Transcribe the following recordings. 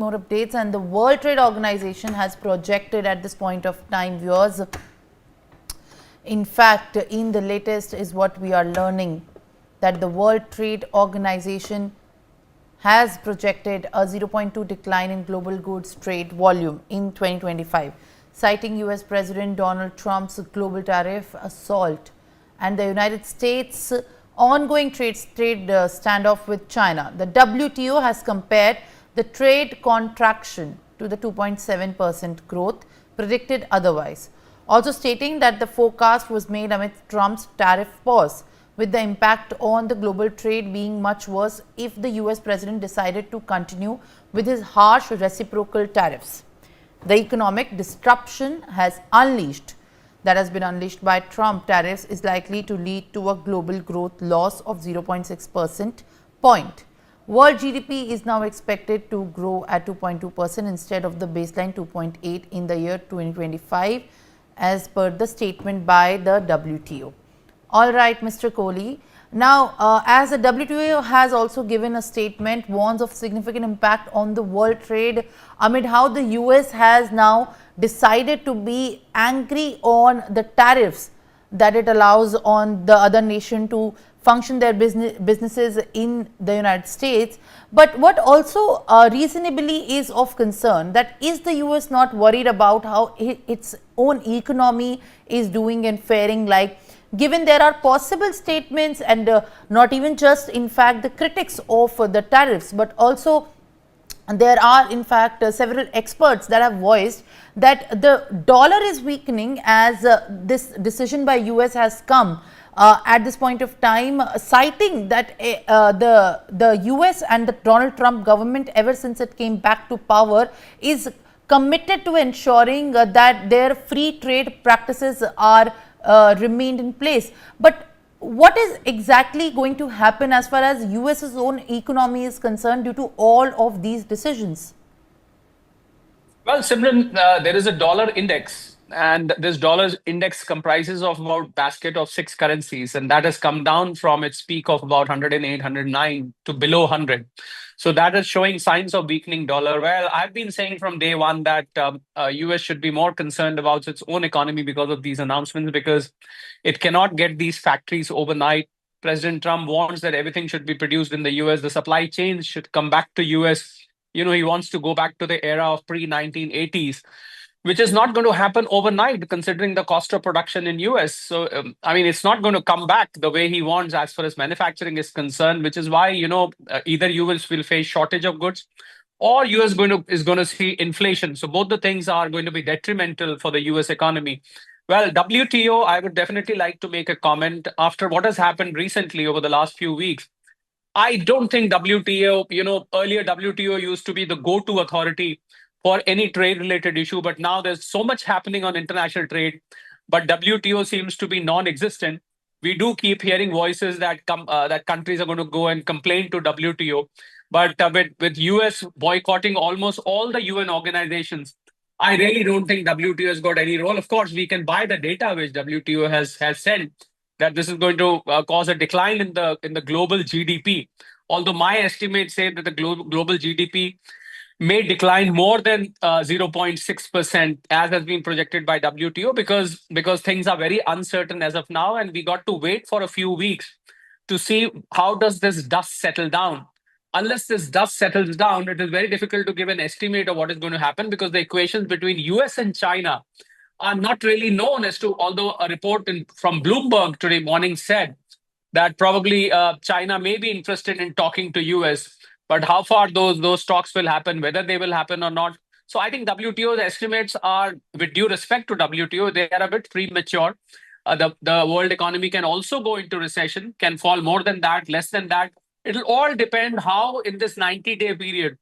More updates, and the World Trade Organization has projected at this point of time, viewers. In fact, in the latest is what we are learning, that the World Trade Organization has projected a 0.2 decline in global goods trade volume in 2025, citing US President Donald Trump's global tariff assault and the United States' ongoing trade standoff with China. The WTO has compared the trade contraction to the 2.7% growth predicted otherwise, also stating that the forecast was made amidst Trump's tariff pause, with the impact on the global trade being much worse if the US president decided to continue with his harsh reciprocal tariffs. The economic disruption has been unleashed by Trump tariffs is likely to lead to a global growth loss of 0.6% point. World GDP is now expected to grow at 2.2% instead of the baseline 2.8 in the year 2025, as per the statement by the WTO. All right, Mr. Kohli. Now, as the WTO has also given a statement, warns of significant impact on the world trade amid how the US has now decided to be angry on the tariffs that it allows on the other nation to function their businesses in the United States. But what also reasonably is of concern, that is the US not worried about how its own economy is doing and faring, like given there are possible statements and not even just in fact the critics of the tariffs, but also there are in fact several experts that have voiced that the dollar is weakening as this decision by US has come at this point of time, citing that the US and the Donald Trump government, ever since it came back to power, is committed to ensuring that their free trade practices are remained in place. But what is exactly going to happen as far as US's own economy is concerned due to all of these decisions? Well, Simran, there is a dollar index, and this dollar index comprises of about basket of 6 currencies, and that has come down from its peak of about 108, 109 to below 100. So that is showing signs of weakening dollar. Well, I've been saying from day one that US should be more concerned about its own economy because of these announcements, because it cannot get these factories overnight. President Trump wants that everything should be produced in the US. The supply chains should come back to US. He wants to go back to the era of pre-1980s, which is not going to happen overnight, considering the cost of production in US. So, it's not going to come back the way he wants as far as manufacturing is concerned, which is why, either US will face shortage of goods or US is going to see inflation. So both the things are going to be detrimental for the US economy. Well, WTO, I would definitely like to make a comment after what has happened recently over the last few weeks. I don't think WTO, earlier WTO used to be the go-to authority for any trade-related issue, but now there's so much happening on international trade, but WTO seems to be non-existent. We do keep hearing voices that that countries are going to go and complain to WTO, but with US boycotting almost all the UN organizations, I really don't think WTO has got any role. Of course, we can buy the data which WTO has said that this is going to cause a decline in the global GDP. Although my estimates say that the global GDP may decline more than 0.6%, as has been projected by WTO, because things are very uncertain as of now, and we got to wait for a few weeks to see how does this dust settle down. Unless this dust settles down, it is very difficult to give an estimate of what is going to happen, because the equations between US and China are not really known as to, although a report from Bloomberg today morning said that probably China may be interested in talking to US, but how far those talks will happen, whether they will happen or not. So I think WTO's estimates are, with due respect to WTO, they are a bit premature. The world economy can also go into recession, can fall more than that, less than that. It'll all depend how in this 90-day period,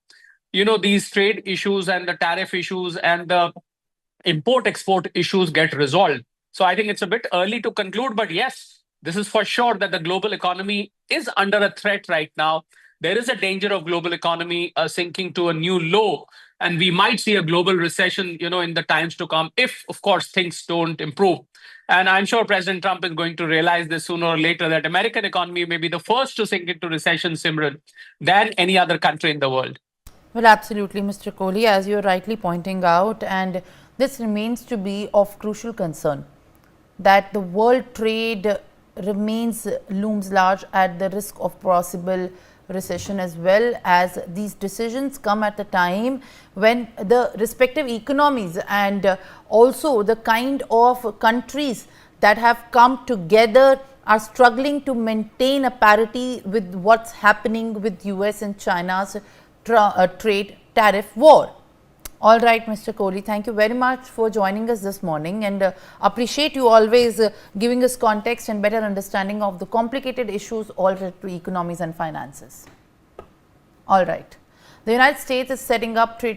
these trade issues and the tariff issues and the import-export issues get resolved. So I think it's a bit early to conclude, but yes, this is for sure that the global economy is under a threat right now. There is a danger of global economy sinking to a new low, and we might see a global recession, in the times to come, if, of course, things don't improve. And I'm sure President Trump is going to realize this sooner or later, that American economy may be the first to sink into recession, Simran, than any other country in the world. Well, absolutely, Mr. Kohli, as you are rightly pointing out, and this remains to be of crucial concern that the world trade looms large at the risk of possible recession, as well as these decisions come at a time when the respective economies and also the kind of countries that have come together are struggling to maintain a parity with what's happening with US and China's trade tariff war. All right, Mr. Kohli, thank you very much for joining us this morning, and appreciate you always giving us context and better understanding of the complicated issues all related to economies and finances. All right. The United States is setting up trade